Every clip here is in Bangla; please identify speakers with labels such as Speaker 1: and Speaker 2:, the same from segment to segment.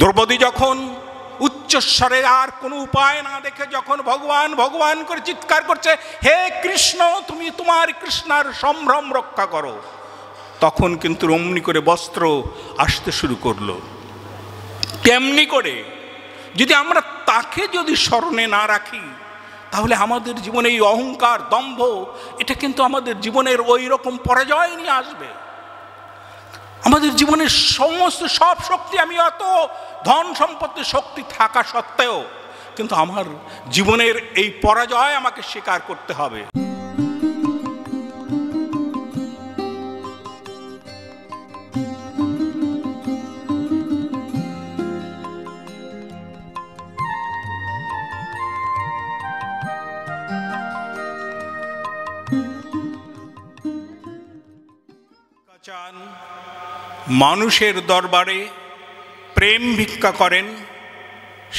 Speaker 1: দ্রৌপদী যখন উচ্চস্বরে আর কোনো উপায় না দেখে যখন ভগবান ভগবান করে চিৎকার করছে, হে কৃষ্ণ তুমি তোমার কৃষ্ণার সম্ভ্রম রক্ষা করো, তখন কিন্তু অমনি করে বস্ত্র আসতে শুরু করলো। তেমনি করে যদি আমরা তাকে যদি স্মরণে না রাখি, তাহলে আমাদের জীবনে এই অহংকার দম্ভ এটা কিন্তু আমাদের জীবনের ওই রকম পরাজয় নিয়ে আসবে। আমাদের জীবনের সমস্ত সব শক্তি, আমি অত ধন সম্পত্তির শক্তি থাকা সত্ত্বেও কিন্তু আমার জীবনের এই পরাজয় আমাকে স্বীকার করতে হবে। মানুষের দরবারে প্রেম ভিক্ষা করেন,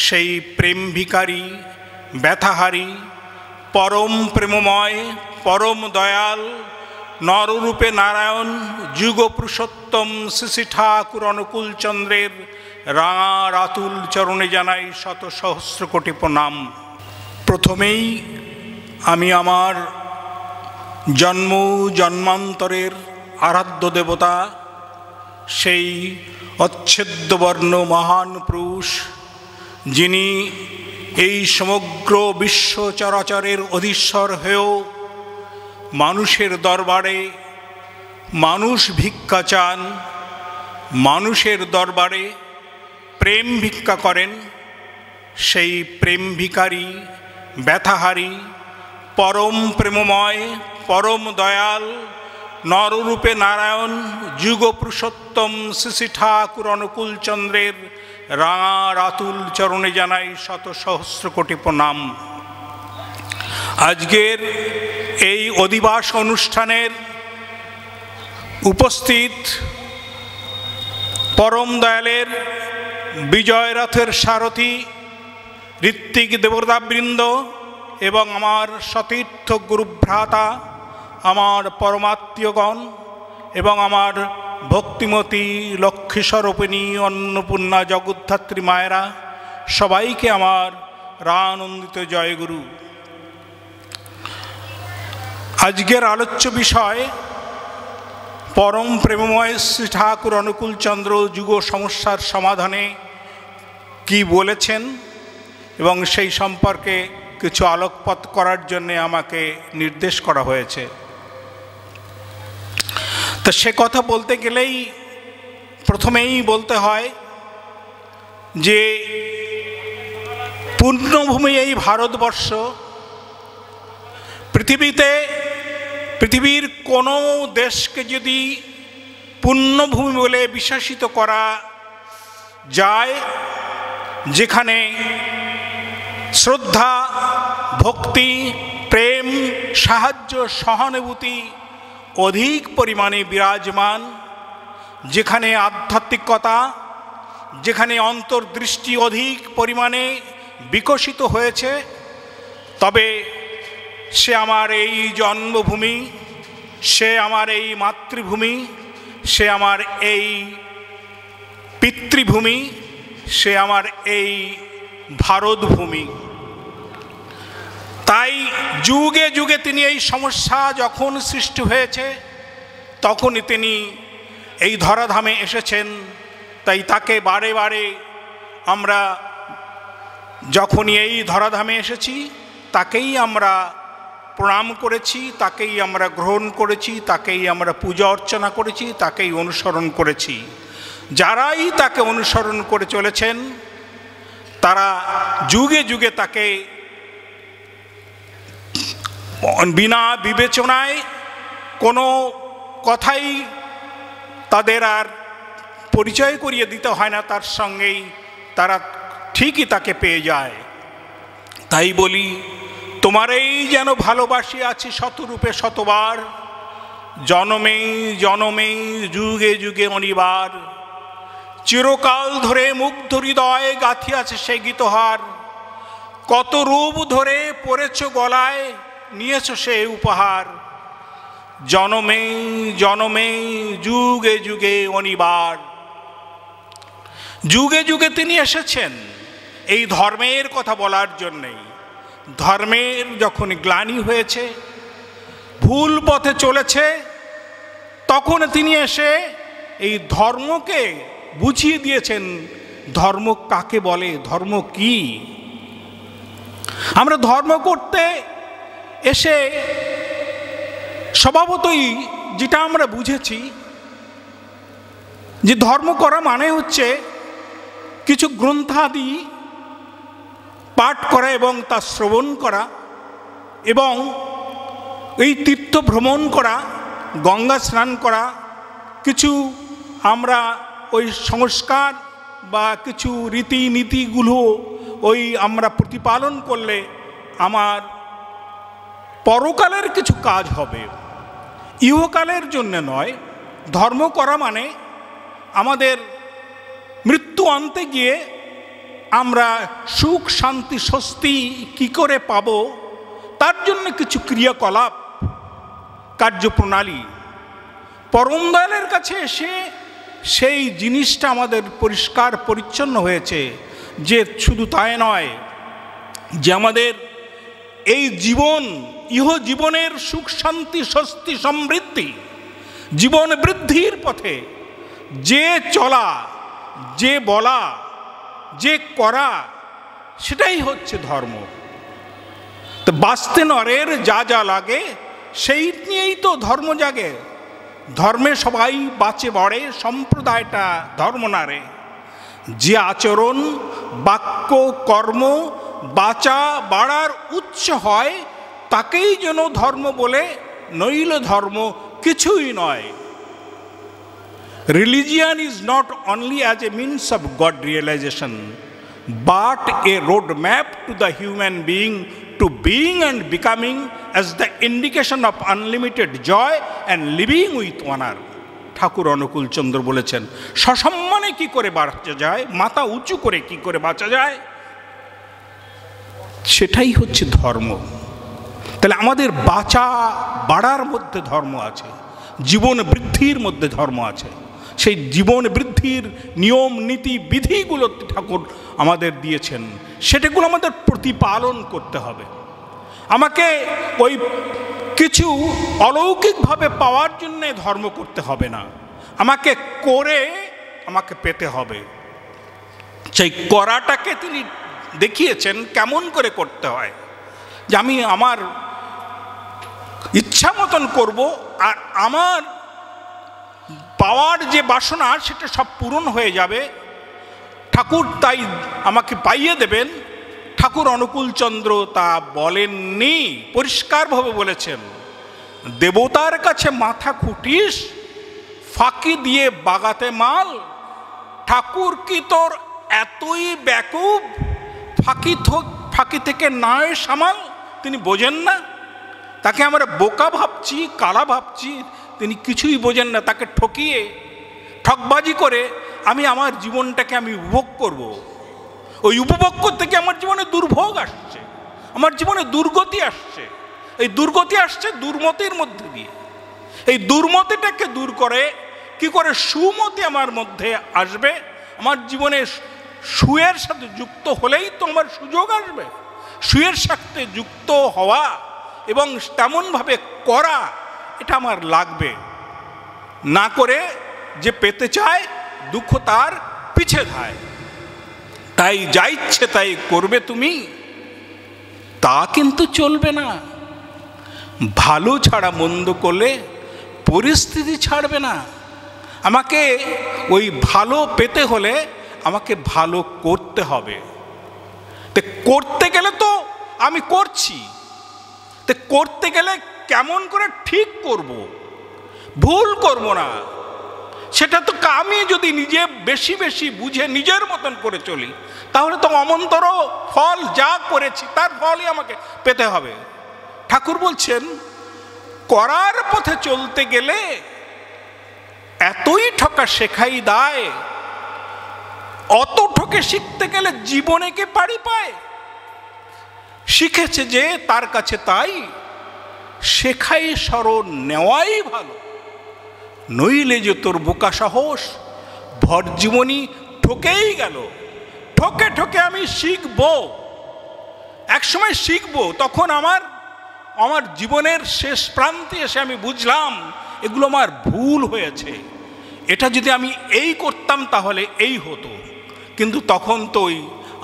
Speaker 1: সেই প্রেম ভিখারি ব্যথাহারি পরম প্রেমময় পরম দয়াল নররূপে নারায়ণ যুগ পুরুষোত্তম শ্রী ঠাকুর অনুকূল চন্দ্রের রাঙা রাতুল চরণে জানাই শত সহস্র কোটি প্রণাম। প্রথমেই আমি আমার জন্ম জন্মান্তরের আরাধ্য দেবতা, সেই অচ্ছেদ্যবর্ণ মহান পুরুষ, যিনি এই সমগ্র বিশ্ব চরাচরের অধীশ্বর হয়েও মানুষের দরবারে মানুষ ভিক্ষা চান, মানুষের দরবারে প্রেম ভিক্ষা করেন, সেই প্রেম ভিখারি ব্যথাহারি পরম প্রেমময় পরম দয়াল নররূপে নারায়ণ যুগ পুরুষোত্তম শ্রী ঠাকুর অনুকূল চন্দ্রের রাঙা রাতুল চরণে জানাই শত সহস্র কোটি প্রণাম। আজকের এই অধিবাস অনুষ্ঠানের উপস্থিত পরম দয়ালের বিজয় রথের সারথি ঋত্বিক দেবতাবৃন্দ এবং আমার সতীর্থ গুরুভ্রাতা, আমার পরমাত্মীয়গণ এবং আমার ভক্তিমতী লক্ষ্মীস্বরূপিণী অন্নপূর্ণা জগদ্ধাত্রী মায়েরা, সবাইকে আমার রানন্দিত জয়গুরু। আজকের আলোচ্য বিষয় পরম প্রেমময় শ্রী ঠাকুর অনুকূল চন্দ্র যুগ সমস্যার সমাধানে কি বলেছেন এবং সেই সম্পর্কে কিছু আলোকপাত করার জন্য আমাকে নির্দেশ করা হয়েছে। তো সে কথা বলতে গেলেই প্রথমেই বলতে হয় যে পূর্ণভূমি এই ভারতবর্ষ, পৃথিবীর কোনো দেশকে যদি পূর্ণভূমি বলে বিশ্বাসিত করা যায়, যেখানে শ্রদ্ধা ভক্তি প্রেম সাহায্য সহানুভূতি অধিক পরিমাণে বিরাজমান, যেখানে আধ্যাত্মিকতা, যেখানে অন্তর্দৃষ্টি অধিক পরিমাণে বিকশিত হয়েছে, তবে সে আমার এই জন্মভূমি, সে আমার এই মাতৃভূমি, সে আমার এই পিতৃভূমি, সে আমার এই ভারতভূমি। তাই যুগে যুগে তিনি এই সমস্যা যখন সৃষ্টি হয়েছে তখনই তিনি এই ধরাধামে এসেছেন। তাই তাকে বারে বারে আমরা যখনই এই ধরাধামে এসেছি তাকেই আমরা প্রণাম করেছি, তাকেই আমরা গ্রহণ করেছি, তাকেই আমরা পূজা অর্চনা করেছি, তাকেই অনুসরণ করেছি। যারাই তাকে অনুসরণ করে চলেছেন তারা যুগে যুগে তাকে বিনা বিবেচনায় কোনো কথাই তাদের আর পরিচয় করিয়ে দিতে হয় না, তার সঙ্গেই তারা ঠিকই তাকে পেয়ে যায়। তাই বলি, তোমারেই যেন ভালোবাসি আছি শতরূপে শতবার, জনমে জনমে যুগে যুগে অনিবার, চিরকাল ধরে মুগ্ধ হৃদয়ে গাঁথিয়াছে সে গীতহার, কত রূপ ধরে পড়েছ গলায় নিয়েছ সে উপহার, জনমে জনমে যুগে যুগে অনিবার। যুগে যুগে তিনি এসেছেন এই ধর্মের কথা বলার জন্যেই। ধর্মের যখন গ্লানি হয়েছে, ভুল পথে চলেছে, তখন তিনি এসে এই ধর্মকে বুঝিয়ে দিয়েছেন ধর্ম কাকে বলে, ধর্ম কি। আমরা ধর্ম করতে এসে স্বভাবতই যেটা আমরা বুঝেছি যে ধর্ম করা মানে হচ্ছে কিছু গ্রন্থাদি পাঠ করা এবং তা শ্রবণ করা এবং এই তীর্থ ভ্রমণ করা, গঙ্গা স্নান করা, কিছু আমরা ওই সংস্কার বা কিছু রীতিনীতিগুলো ওই আমরা প্রতিপালন করলে আমার পরকালের কিছু কাজ হবে, ইহকালের জন্য নয়। ধর্ম করা মানে আমাদের মৃত্যু আনতে গিয়ে আমরা সুখ শান্তি স্বস্তি কি করে পাব, তার জন্য কিছু ক্রিয়াকলাপ, কার্যপ্রণালী। পরম দয়ালের কাছে এসে সেই জিনিসটা আমাদের পরিষ্কার পরিচ্ছন্ন হয়েছে যে শুধু তাই নয়, যে আমাদের এই জীবন, ইহ জীবনের সুখ শান্তি স্বস্তি সমৃদ্ধি, জীবন বৃদ্ধির পথে যে চলা, যে বলা, যে করা, সেটাই হচ্ছে ধর্ম। তো বাঁচতে নরের যা যা লাগে সেই নিয়েই তো ধর্ম জাগে। ধর্মে সবাই বাঁচে বড়ে, সম্প্রদায়টা ধর্ম নারে। যে আচরণ বাক্য কর্ম বাঁচা বাড়ার উৎস হয় তাকেই যেন ধর্ম বলে, নইলে ধর্ম কিছুই নয়। Religion is not only as a means of God realization, but a roadmap to the human being to being and becoming as the indication of unlimited joy and living with honor. ঠাকুর অনুকূল চন্দ্র বলেছেন, সসম্মানে কি করে বাঁচা যায়, মাথা উঁচু করে কি করে বাঁচা যায়, সেটাই হচ্ছে ধর্ম। তাহলে আমাদের বাঁচা বাড়ার মধ্যে ধর্ম আছে, জীবন বৃদ্ধির মধ্যে ধর্ম আছে। সেই জীবন বৃদ্ধির নিয়ম নীতি বিধিগুলো ঠাকুর আমাদের দিয়েছেন, সেটাগুলো আমাদের প্রতিপালন করতে হবে। আমাকে ওই কিছু অলৌকিকভাবে পাওয়ার জন্যে ধর্ম করতে হবে না, আমাকে করে আমাকে পেতে হবে। সেই করাটাকে তিনি দেখিয়েছেন কেমন করে করতে হয়, যে আমি আমার ইচ্ছা মতন করব আর আমার পাওয়ার যে বাসনা সেটা সব পূরণ হয়ে যাবে, ঠাকুর তাই আমাকে পাইয়ে দেবেন। ঠাকুর অনুকূল চন্দ্র তা বলেননি, পরিষ্কারভাবে বলেছেন, দেবতার কাছে মাথা খুঁটিস, ফাঁকি দিয়ে বাগাতে মাল। ঠাকুর কি তোর এতই ব্যাকুব, ফাঁকি থেকে নয় সামাল? তিনি বোঝেন না? তাকে আমরা বোকা ভাবছি, কালা ভাবছি, তিনি কিছুই বোঝেন না। তাকে ঠকিয়ে ঠকবাজি করে আমি আমার জীবনটাকে আমি উপভোগ করব। ওই উপভোগ করতে গিয়ে আমার জীবনে দুর্ভোগ আসছে, আমার জীবনে দুর্গতি আসছে। এই দুর্গতি আসছে দুর্মতির মধ্যে দিয়ে। এই দুর্মতিটাকে দূর করে কি করে সুমতি আমার মধ্যে আসবে? আমার জীবনে সুয়ের সাথে যুক্ত হলেই তো আমার সুযোগ আসবে। সুয়ের সাথে যুক্ত হওয়া এবং তেমনভাবে করা, এটা আমার লাগবে। না করে যে পেতে চায় দুঃখ তার পিছে ধায়। তাই যা ইচ্ছে তাই করবে তুমি, তা কিন্তু চলবে না। ভালো ছাড়া মন্দ করলে পরিস্থিতি ছাড়বে না। আমাকে ওই ভালো পেতে হলে আমাকে ভালো করতে হবে। তো করতে গেলে তো আমি করছি, তো করতে গেলে কেমন করে ঠিক করব, ভুল করব না, সেটা তো আমি যদি নিজে বেশি বেশি বুঝে নিজের মতন করে চলি, তাহলে তো অমন্তর ফল যা করেছি তার ফলই আমাকে পেতে হবে। ঠাকুর বলছেন, করার পথে চলতে গেলে এতই ঠকা শেখাই দায়, অত ঠকে শিখতে গেলে জীবনে কে পাড়ি পায়? শিখেছে যে তার কাছে তাই শেখাই স্মরণ নেওয়াই ভালো, নইলে যে তোর বোকা সাহস ভর জীবনী ঠকেই গেল। ঠকে ঠকে আমি শিখবো, একসময় শিখবো। তখন আমার জীবনের শেষ প্রান্তে এসে আমি বুঝলাম এগুলো আমার ভুল হয়েছে। এটা যদি আমি এই করতাম তাহলে এই হতো। কিন্তু তখন তো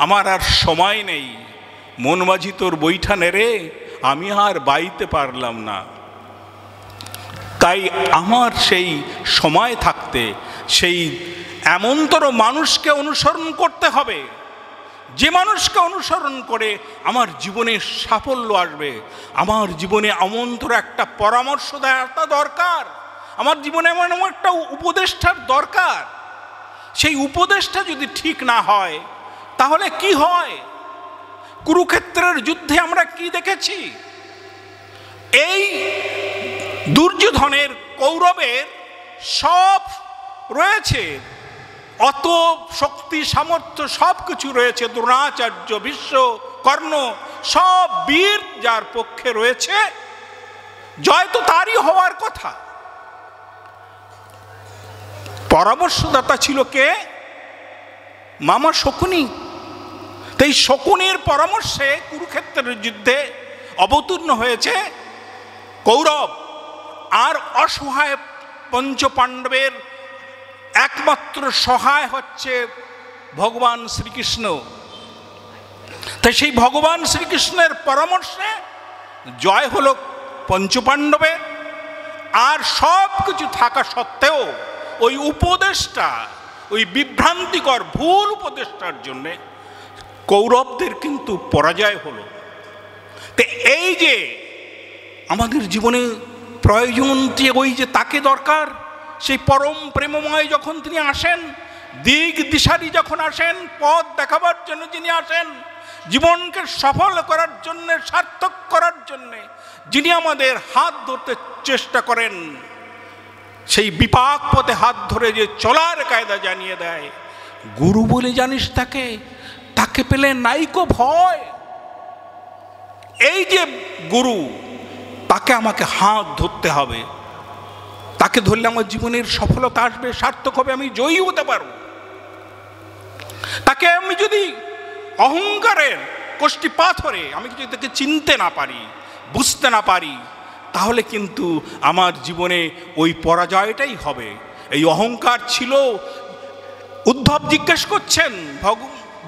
Speaker 1: আমার আর সময় নেই। মন মাঝি তোর বৈঠা নেড়ে আমি আর বাইতে পারলাম না। তাই আমার সেই সময় থাকতে সেই এমনতর মানুষকে অনুসরণ করতে হবে, যে মানুষকে অনুসরণ করে আমার জীবনে সাফল্য আসবে। আমার জীবনে এমনতর একটা পরামর্শদাতা দরকার, আমার জীবনে এমন একটা উপদেষ্টার দরকার। সেই উপদেশটা যদি ঠিক না হয় তাহলে কি হয়? কুরুক্ষেত্রের যুদ্ধে আমরা কি দেখেছি? এই দুর্যোধনের, কৌরবের সব রয়েছে, অত শক্তি সামর্থ্য সব কিছু রয়েছে। দ্রোণাচার্য, ভীষ্ম, কর্ণ সব বীর যার পক্ষে রয়েছে, জয় তো তারই হওয়ার কথা। পরামর্শদাতা ছিল কে? মামা শকুনি। তাই শকুনির পরামর্শে কুরুক্ষেত্রের যুদ্ধে অবতীর্ণ হয়েছে কৌরব। আর অসহায় পঞ্চপাণ্ডবের একমাত্র সহায় হচ্ছে ভগবান শ্রীকৃষ্ণ। তাই সেই ভগবান শ্রীকৃষ্ণের পরামর্শে জয় হলো পঞ্চপাণ্ডবের। আর সব কিছু থাকা সত্ত্বেও ওই উপদেশটা, ওই বিভ্রান্তিকর ভুল উপদেশটার জন্যে কৌরবদের কিন্তু পরাজয় হলো। তো এই যে আমাদের জীবনে প্রয়োজন, ওই যে তাকে দরকার, সেই পরম প্রেমময় যখন তিনি আসেন, দিক দিশারি যখন আসেন, পথ দেখাবার জন্য যিনি আসেন, জীবনকে সফল করার জন্য, সার্থক করার জন্য যিনি আমাদের হাত ধরতে চেষ্টা করেন, সেই বিপাক পথে হাত ধরে যে চলার কায়দা জানিয়ে দেয়, গুরু বলে জানিস তাকে, তাকে পেলে নাইকো ভয়। এই যে গুরু, তাকে আমাকে হাত ধরতে হবে, তাকে ধরলে আমার জীবনের সফলতা আসবে, সার্থক হবে, আমি জয়ী হতে পারব। তাকে আমি যদি অহংকারের কষ্টি পাথরে আমি যদি তাকে চিনতে না পারি, বুঝতে না পারি, তাহলে কিন্তু আমার জীবনে ওই পরাজয়টাই হবে। এই অহংকার ছিল। উদ্ধব জিজ্ঞেস করছেন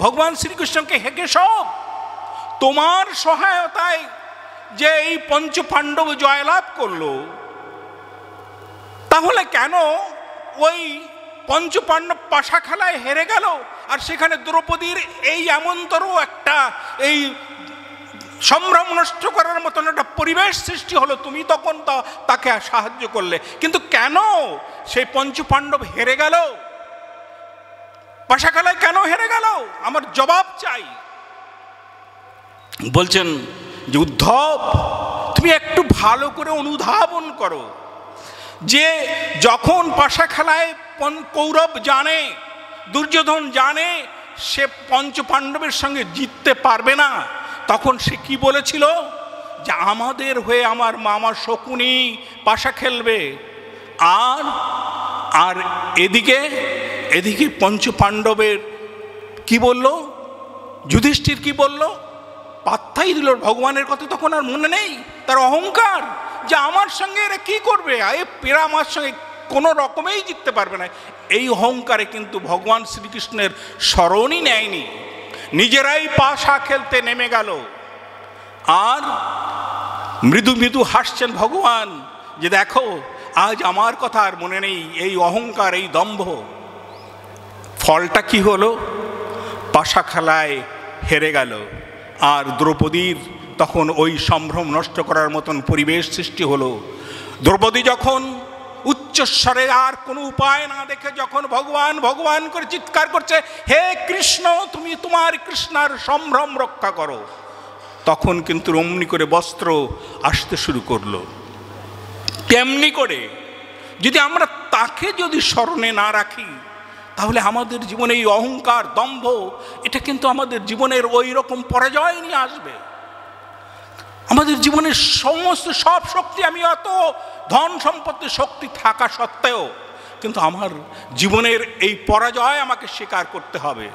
Speaker 1: ভগবান শ্রীকৃষ্ণকে, হে কেশব, তোমার সহায়তায় যে এই পঞ্চপাণ্ডব জয়লাভ করলো, তাহলে কেন ওই পঞ্চপাণ্ডব পাশা খেলায় হেরে গেল? আর সেখানে দ্রৌপদীর এই এমনতর একটা এই সম্ভ্রম নষ্ট করার মতন একটা পরিবেশ সৃষ্টি হলো, তুমি তখন তাকে সাহায্য করলে, কিন্তু কেন সেই পঞ্চপাণ্ডব হেরে গেল? পাশা খেলায় কেন হেরে গেল? আমার জবাব চাই। বলছেন যে উদ্ধব, তুমি একটু ভালো করে অনুধাবন করো যে যখন পাশা খেলায় কৌরব জানে, দুর্যোধন জানে সে পঞ্চপাণ্ডবের সঙ্গে জিততে পারবে না, তখন সে কি বলেছিল? যে আমাদের হয়ে আমার মামা শকুনি পাশা খেলবে। আর এদিকে পঞ্চপাণ্ডবের কি বলল? যুধিষ্ঠির কি বলল? পাত্তাই দিল ভগবানের কথা তখন আর মনে নেই। তার অহংকার যে আমার সঙ্গে এরা কি করবে, এরা আমার সঙ্গে কোনো রকমেই জিততে পারবে না। এই অহংকারে কিন্তু ভগবান শ্রীকৃষ্ণের স্মরণই নেয়নি, নিজেরাই পাশা খেলতে নেমে গেল। আর মৃদু মৃদু হাসছেন ভগবান যে দেখো, আজ আমার কথা আর মনে নেই, এই অহংকার, এই দম্ভ। ফলটা কি হলো? পাশা খেলায় হেরে গেল। আর দ্রৌপদীর তখন ওই সম্ভ্রম নষ্ট করার মতন পরিবেশ সৃষ্টি হলো। দ্রৌপদী যখন উচ্চস্বরে আর কোনো উপায় না দেখে যখন ভগবান ভগবান করে চিৎকার করছে, হে কৃষ্ণ, তুমি তোমার কৃষ্ণার সম্ভ্রম রক্ষা করো, তখন কিন্তু অমনি করে বস্ত্র আসতে শুরু করলো। তেমনি করে যদি আমরা তাকে যদি স্মরণে না রাখি, তাহলে আমাদের জীবনে এই অহংকার, দম্ভ, এটা কিন্তু আমাদের জীবনের ওই রকম পরাজয় নিয়ে আসবে। আমাদের জীবনের সমস্ত সব শক্তি, আমি অত ধন সম্পত্তি শক্তি থাকা সত্ত্বেও কিন্তু আমার জীবনের এই পরাজয় আমাকে স্বীকার করতে হবে।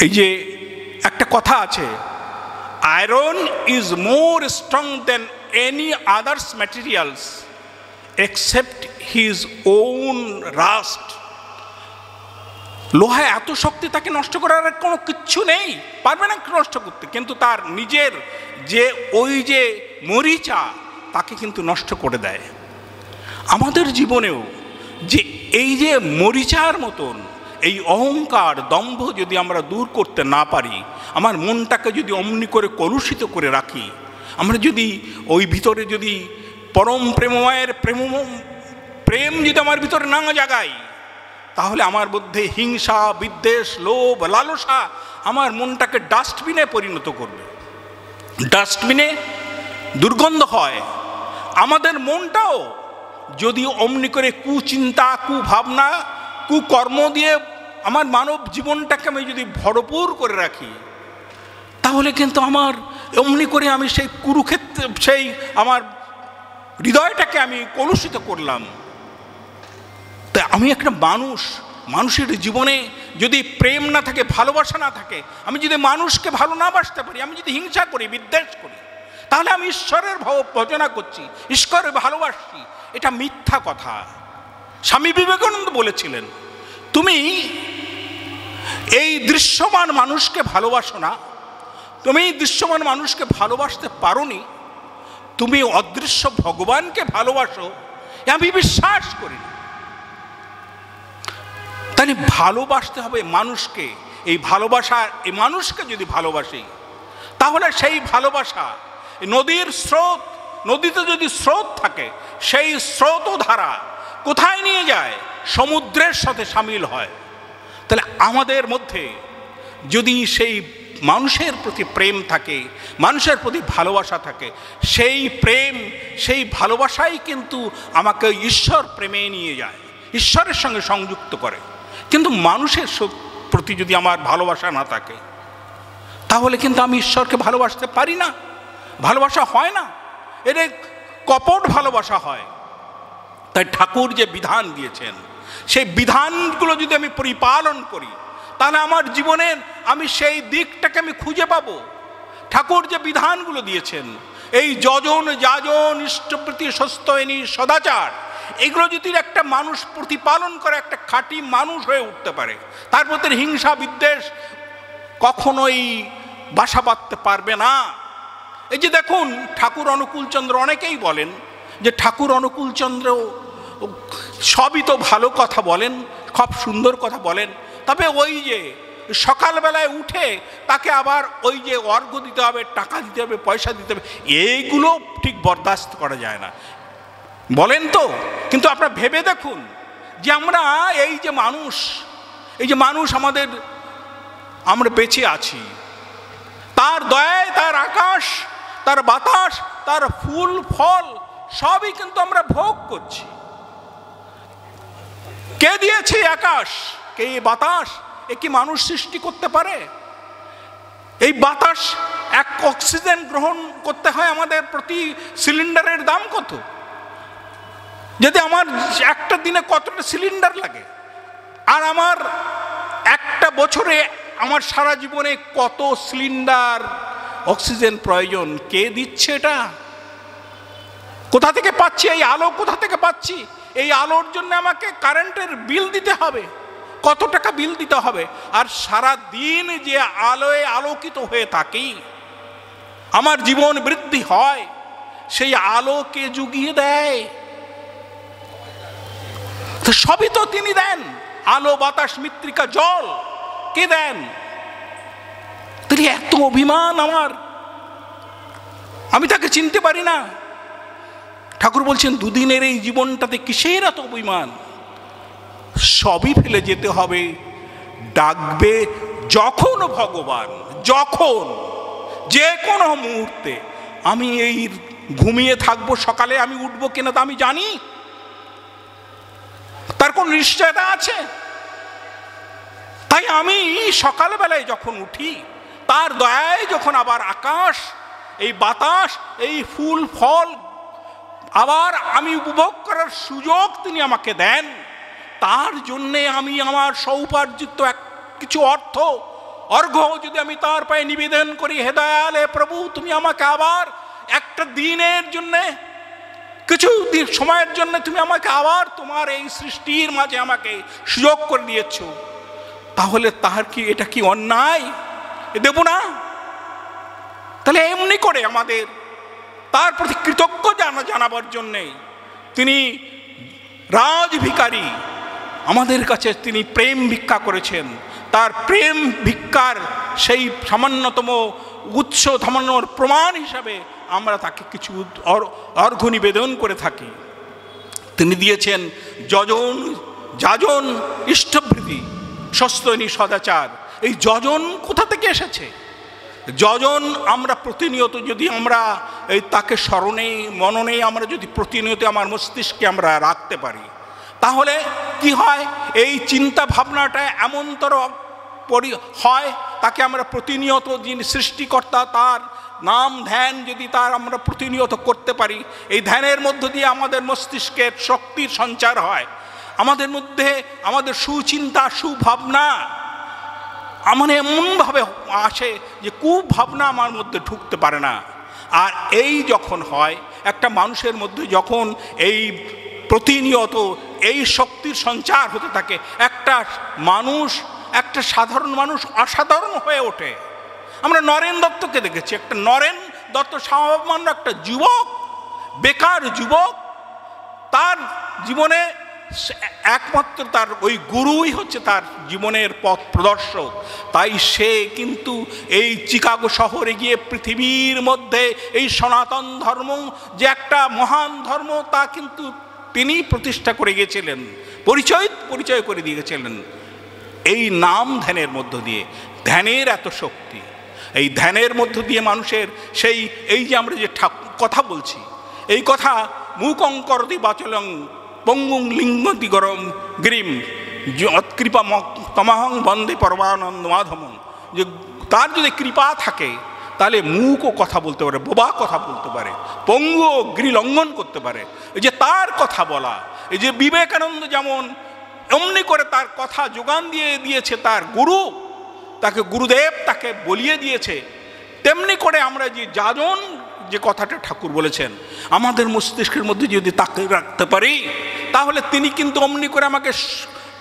Speaker 1: এই যে একটা কথা আছে, iron is more strong than any others materials except his own rust. লোহা এত শক্তি, তাকে নষ্ট করার কোনো কিচ্ছু নেই, পারবে না নষ্ট করতে, কিন্তু তার নিজের যে ওই যে মরিচা তাকে কিন্তু নষ্ট করে দেয়। আমাদের জীবনেও যে এই যে মরিচার মতন এই অহংকার দম্ভ যদি আমরা দূর করতে না পারি, আমার মনটাকে যদি অমনি করে কলুষিত করে রাখি, আমরা যদি ওই ভিতরে যদি পরম প্রেমময়ের প্রেম যদি আমার ভিতরে না জাগাই, তাহলে আমার মধ্যে হিংসা, বিদ্বেষ, লোভ, লালসা আমার মনটাকে ডাস্টবিনে পরিণত করবে। ডাস্টবিনে দুর্গন্ধ হয়। আমাদের মনটাও যদি অমনি করে কুচিন্তা, কুভাবনা, কুকর্ম দিয়ে আমার মানব জীবনটাকে আমি যদি ভরপুর করে রাখি, তাহলে কিন্তু আমার অমনি করে আমি সেই কুরুক্ষেত্রে সেই আমার হৃদয়টাকে আমি কলুষিত করলাম। তাই আমি একটা মানুষের জীবনে যদি প্রেম না থাকে, ভালোবাসা না থাকে, আমি যদি মানুষকে ভালো না বাসতে পারি, আমি যদি হিংসা করি, বিদ্বেষ করি, তাহলে আমি ঈশ্বরের ভজনা করছি, ঈশ্বরের ভালোবাসছি, এটা মিথ্যা কথা। স্বামী বিবেকানন্দ বলেছিলেন, তুমি এই দৃশ্যমান মানুষকে ভালোবাসো না, তুমি এই দৃশ্যমান মানুষকে ভালোবাসতে পারোনি, তুমি অদৃশ্য ভগবানকে ভালোবাসো, আমি বিশ্বাস করি। তাই ভালোবাসতে হবে মানুষকে। এই ভালোবাসা, এই মানুষকে যদি ভালোবাসি, তাহলে সেই ভালোবাসা নদীর স্রোত, নদীতে যদি স্রোত থাকে, সেই স্রোত ধারা কোথায় নিয়ে যায়? সমুদ্রের সাথে সামিল হয়। তাহলে আমাদের মধ্যে যদি সেই মানুষের প্রতি প্রেম থাকে, মানুষের প্রতি ভালোবাসা থাকে, সেই প্রেম, সেই ভালোবাসাই কিন্তু আমাকে ঈশ্বর প্রেমে নিয়ে যায়, ঈশ্বরের সঙ্গে সংযুক্ত করে। কিন্তু মানুষের প্রতি যদি আমার ভালোবাসা না থাকে, তাহলে কিন্তু আমি ঈশ্বরকে ভালোবাসতে পারি না, ভালোবাসা হয় না, এটা কপট ভালোবাসা হয়। তাই ঠাকুর যে বিধান দিয়েছেন, সেই বিধানগুলো যদি আমি পরিপালন করি, তাহলে আমার জীবনের আমি সেই দিকটাকে আমি খুঁজে পাবো। ঠাকুর যে বিধানগুলো দিয়েছেন, এই যজন যাজন ইষ্টপ্রীতি সস্তয়নী সদাচার, এগুলো যদি একটা মানুষ প্রতিপালন করে, একটা খাঁটি মানুষ হয়ে উঠতে পারে, তার মধ্যে হিংসা, বিদ্বেষ কখনোই বাসা বাঁধতে পারবে না। এই যে দেখুন, ঠাকুর অনুকূলচন্দ্র, অনেকেই বলেন যে ঠাকুর অনুকূলচন্দ্র সবই তো ভালো কথা বলেন, খুব সুন্দর কথা বলেন, তবে ওই যে সকালবেলায় উঠে তাকে আবার ওই যে অর্ঘ্য দিতে হবে, টাকা দিতে হবে, পয়সা দিতে হবে, এইগুলো ঠিক বরদাস্ত করা যায় না বলেন তো। কিন্তু আপনারা ভেবে দেখুন যে আমরা এই যে মানুষ আমাদের, আমরা বেঁচে আছি, তার দয়ায়, তার আকাশ, তার বাতাস, তার ফুল ফল সবই কিন্তু আমরা ভোগ করছি। কে দিয়েছে আকাশ, কে বাতাস? এ কি মানুষ সৃষ্টি করতে পারে? এই বাতাস, এক অক্সিজেন গ্রহণ করতে হয় আমাদের প্রতি সিলিন্ডারের দাম কত? যদি আমার একটা দিনে কতটা সিলিন্ডার লাগে, আর আমার একটা বছরে আমার সারা জীবনে কত সিলিন্ডার অক্সিজেন প্রয়োজন, কে দিচ্ছে এটা? কোথা থেকে পাচ্ছি? এই আলো কোথা থেকে পাচ্ছি? এই আলোর জন্য আমাকে কারেন্টের বিল দিতে হবে, কত টাকা বিল দিতে হবে। আর সারা দিন যে আলোয় আলোকিত হয়ে থাকি, আমার জীবন বৃদ্ধি হয়, সেই আলোকে জুগিয়ে দেয়, তো সবই তো তিনি দেন। আলো, বাতাস, মৃত্তিকা, জল কে দেন? তিনি এত অভিমান আমার, আমি তাকে চিনতে পারি না। ঠাকুর বলছেন, দুদিনের এই জীবনটাতে কিসের এত অভিমান? সবই ফেলে যেতে হবে, ডাকবে যখন ভগবান, যখন যে কোনো মুহূর্তে। আমি এই ঘুমিয়ে থাকবো, সকালে আমি উঠবো কিনা তা আমি জানি? তার কোন নিশ্চয়তা আছে? তাই আমি সকালবেলায় যখন উঠি, তার দয়ায় যখন আবার আকাশ, এই বাতাস, এই ফুল ফল আবার আমি উপভোগ করার সুযোগ তিনি আমাকে দেন, তার জন্যে আমি আমার সৌপার্জিত কিছু অর্ঘ্য যদি আমি তার পায়ে নিবেদন করি, হে দয়ালে প্রভু, তুমি আমাকে আবার একটা দিনের জন্যে, কিছু সময়ের জন্য তুমি আমাকে আবার তোমার এই সৃষ্টির মাঝে আমাকে সুযোগ করে দিয়েছ, তাহলে তার কি এটা কি অন্যায় দেব না? তাহলে এমনি করে আমাদের তার প্রতি কৃতজ্ঞ জানাবার জন্যে তিনি রাজভিখারী, আমাদের কাছে তিনি প্রেম ভিক্ষা করেছেন। তার প্রেম ভিক্ষার সেই সামান্যতম উৎস থামানোর প্রমাণ হিসাবে আমরা তাকে কিছু অর্ঘ্য নিবেদন করে থাকি। তিনি দিয়েছেন যাজন ইষ্টভৃতি সস্তনী সদাচার। এই যজন কোথা থেকে এসেছে? যজন আমরা প্রতিনিয়ত যদি আমরা এই তাকে স্মরণে মননে আমরা যদি প্রতিনিয়ত আমার মস্তিষ্কে আমরা রাখতে পারি, তাহলে কি হয়, এই চিন্তা ভাবনাটা এমনতর হয়, তাকে আমরা প্রতিনিয়ত যিনি সৃষ্টিকর্তা তার নাম ধ্যান যদি তার আমরা প্রতিনিয়ত করতে পারি, এই ধ্যানের মধ্য দিয়ে আমাদের মস্তিষ্কের শক্তির সঞ্চার হয়, আমাদের মধ্যে আমাদের সুচিন্তা সুভাবনা আমার এমনভাবে আসে যে কুভাবনা আমার মধ্যে ঢুকতে পারে না। আর এই যখন হয় একটা মানুষের মধ্যে, যখন এই প্রতিনিয়ত এই শক্তির সঞ্চার হতে থাকে, একটা সাধারণ মানুষ অসাধারণ হয়ে ওঠে। আমরা নরেন দত্তকে দেখেছি, একটা নরেন দত্ত সামান্য একটা যুবক, বেকার যুবক, তার জীবনে একমাত্র তার ওই গুরুই হচ্ছে তার জীবনের পথ প্রদর্শক। তাই সে কিন্তু এই চিকাগো শহরে গিয়ে পৃথিবীর মধ্যে এই সনাতন ধর্ম যে একটা মহান ধর্ম, তা কিন্তু তিনি প্রতিষ্ঠা করে গিয়েছিলেন, পরিচয় করে দিয়ে গেছিলেন এই নাম ধ্যানের মধ্য দিয়ে। ধ্যানের এত শক্তি, এই ধ্যানের মধ্য দিয়ে মানুষের এই যে আমরা যে কথা বলছি, এই কথা মুকং করতি বাচলং পঙ্গুং লিঙ্গতি গরম গ্রীম কৃপা তমাহং বন্দে পরমানন্দ মাধবং। যে তার যদি কৃপা থাকে তাহলে মুখও কথা বলতে পারে, বোবা কথা বলতে পারে, পঙ্গু গিরি লঙ্ঘন করতে পারে। এই যে তার কথা বলা, এই যে বিবেকানন্দ যেমন এমনি করে তার কথা যোগান দিয়েছে তার গুরু, তাকে গুরুদেব তাকে বলিয়ে দিয়েছে, তেমনি করে আমরা যে যাজন যে কথাটা ঠাকুর বলেছেন আমাদের মস্তিষ্কের মধ্যে যদি তাকে রাখতে পারি, তাহলে তিনি কিন্তু অমনি করে আমাকে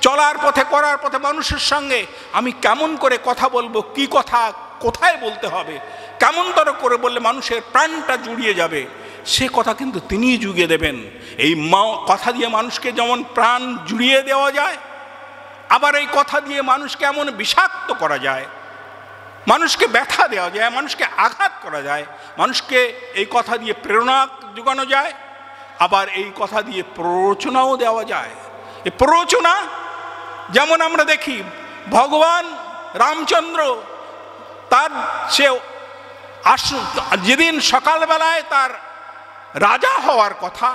Speaker 1: চলার পথে করার পথে মানুষের সঙ্গে আমি কেমন করে কথা বলবো, কি কথা কোথায় বলতে হবে, কেমন করে বললে মানুষের প্রাণটা জুড়িয়ে যাবে, সে কথা কিন্তু তিনিই জুগিয়ে দেবেন। এই কথা দিয়ে মানুষকে যেমন প্রাণ জুড়িয়ে দেওয়া যায়, আবার এই কথা দিয়ে মানুষকে এমন বিষাক্ত করা যায়, মানুষকে ব্যথা দেওয়া যায়, মানুষকে আঘাত করা যায়, মানুষকে এই কথা দিয়ে প্রেরণা যোগানো যায়, আবার এই কথা দিয়ে প্ররোচনাও দেওয়া যায়। এই প্ররোচনা যেমন আমরা দেখি ভগবান রামচন্দ্র, তার সে যেদিন সকালবেলায় তার রাজা হওয়ার কথা,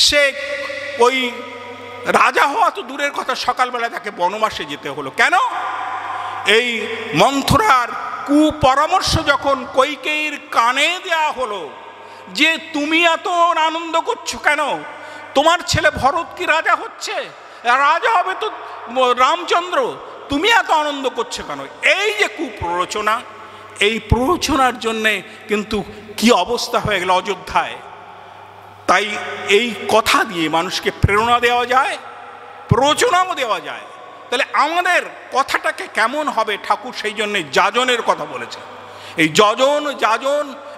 Speaker 1: সে ওই রাজা হওয়া তো দূরের কথা, সকালবেলায় তাকে বনবাসে যেতে হলো কেন? এই মন্থরার কুপরামর্শ যখন কৈকেয়ীর কানে দেয়া হলো যে তুমি এত আনন্দ করছো কেন, তোমার ছেলে ভরত কি রাজা হচ্ছে, রাজা হবে তো রামচন্দ্র, তুমি এত আনন্দ করছো কেন? এই যে কুপ্ররোচনা, এই প্ররোচনার জন্যে কিন্তু কি অবস্থা হয়ে গেল অযোধ্যায়। তাই এই কথা দিয়ে মানুষকে প্রেরণা দেওয়া যায়, প্ররোচনাও দেওয়া যায়। তাহলে আমাদের কথাটাকে কেমন হবে, ঠাকুর সেই জন্যে যাজনের কথা বলেছে। এই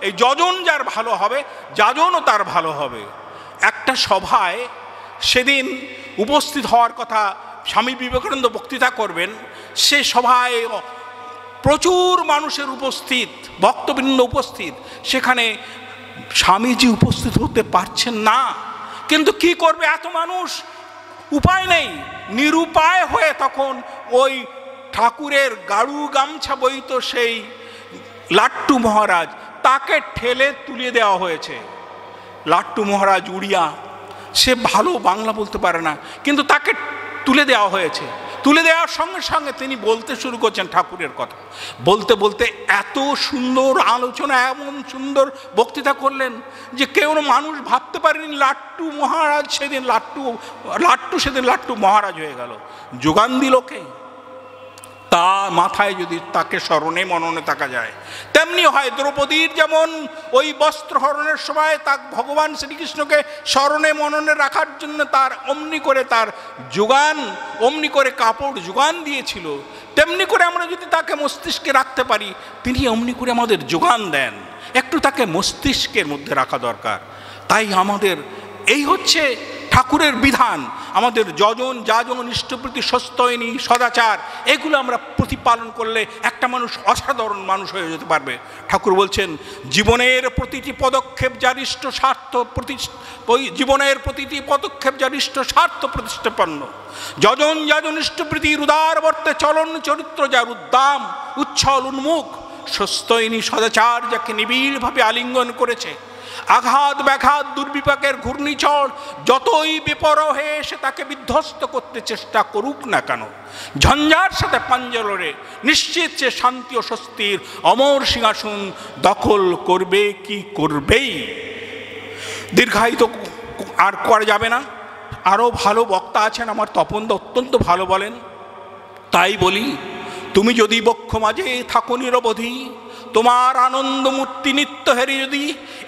Speaker 1: এই যজন যার ভালো হবে, যাজনও তার ভালো হবে। একটা সভায় সেদিন উপস্থিত হওয়ার কথা, স্বামী বিবেকানন্দ বক্তৃতা করবেন, সে সভায় প্রচুর মানুষের উপস্থিত, ভক্তবৃন্দ উপস্থিত, সেখানে স্বামীজি উপস্থিত হতে পারছেন না। কিন্তু কি করবে, এত মানুষ, উপায় নেই, নিরুপায় হয়ে তখন ওই ঠাকুরের গাড়ু গামছা বইত সেই লাট্টু মহারাজ, তাকে ঠেলে তুলে দেওয়া হয়েছে। লাট্টু মহারাজ উড়িয়া, সে ভালো বাংলা বলতে পারে না, কিন্তু তাকে তুলে দেওয়া হয়েছে। তুলে দেওয়ার সঙ্গে সঙ্গে তিনি বলতে শুরু করছেন ঠাকুরের কথা। বলতে বলতে এত সুন্দর আলোচনা, এমন সুন্দর বক্তৃতা করলেন যে কেউ মানুষ ভাবতে পারেনি লাট্টু মহারাজ সেদিন লাট্টু মহারাজ হয়ে গেল। যোগান দিল কে? তা মাথায় যদি তাকে স্মরণে মননে থাকা যায়, তেমনি হয় দ্রৌপদীর যেমন ওই বস্ত্রহরণের সময় তা ভগবান শ্রীকৃষ্ণকে স্মরণে মননে রাখার জন্য তার অমনি করে তার যোগান, অমনি করে কাপড় যোগান দিয়েছিল, তেমনি করে আমরা যদি তাকে মস্তিষ্কে রাখতে পারি, তিনি অমনি করে আমাদের যোগান দেন। একটু তাকে মস্তিষ্কের মধ্যে রাখা দরকার। তাই আমাদের এই হচ্ছে ঠাকুরের বিধান। আমাদের যজন যাজন ইষ্টপ্রীতি সস্তয়নী সদাচার এগুলো আমরা প্রতিপালন করলে একটা মানুষ অসাধারণ মানুষ হয়ে যেতে পারবে। ঠাকুর বলছেন জীবনের প্রতিটি পদক্ষেপ যার ইষ্ট স্বার্থ জীবনের প্রতিটি পদক্ষেপ যার ইষ্ট স্বার্থ প্রতিষ্ঠাপন্ন, যজন যাজন ইষ্টপ্রীতির উদারবর্তে চলন চরিত্র যার উদ্দাম উচ্ছল উন্মুখ, সস্তয়নী সদাচার যাকে নিবিড়ভাবে আলিঙ্গন করেছে, আঘাত ব্যাঘাত দুর্বিপাকের ঘূর্ণিঝড় যতই বেপরোয়া হয়ে এসে তাকে বিধ্বস্ত করতে চেষ্টা করুক না কেন, ঝঞ্ঝার সাথে পাঞ্জলরে নিশ্চিত সে শান্তি ও স্বস্তির অমর সিংহাসন দখল করবে কি করবেই। দীর্ঘায়িত আর করা যাবে না। আরও ভালো বক্তা আছেন, আমার তপনদা অত্যন্ত ভালো বলেন। তাই বলি, তুমি যদি বক্ষ মাঝে থাকো নিরবধি, তোমার আনন্দ মূর্তি নিত্য হেরি যদি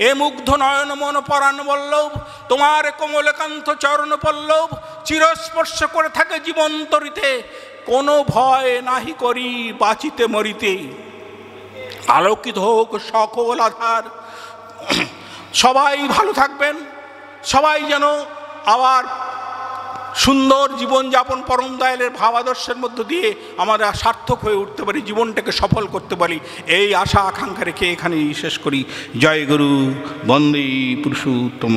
Speaker 1: এ মুগ্ধ নয়ন মন পরাণ বল্লভ, তোমার কমলকান্ত চরণ পল্লব চিরস্পর্শ করে থাকে জীবন্তরিতে, কোনো ভয় নাহি করি বাঁচিতে মরিতে। আলোকিত হোক সকল আধার। সবাই ভালো থাকবেন, সবাই যেন আবার সুন্দর জীবনযাপন পরম দয়ালের ভাবাদর্শের মধ্য দিয়ে আমরা সার্থক হয়ে উঠতে পারি, জীবনটাকে সফল করতে পারি, এই আশা আকাঙ্ক্ষা রেখে এখানেই শেষ করি। জয় গুরু, বন্দে পুরুষোত্তম।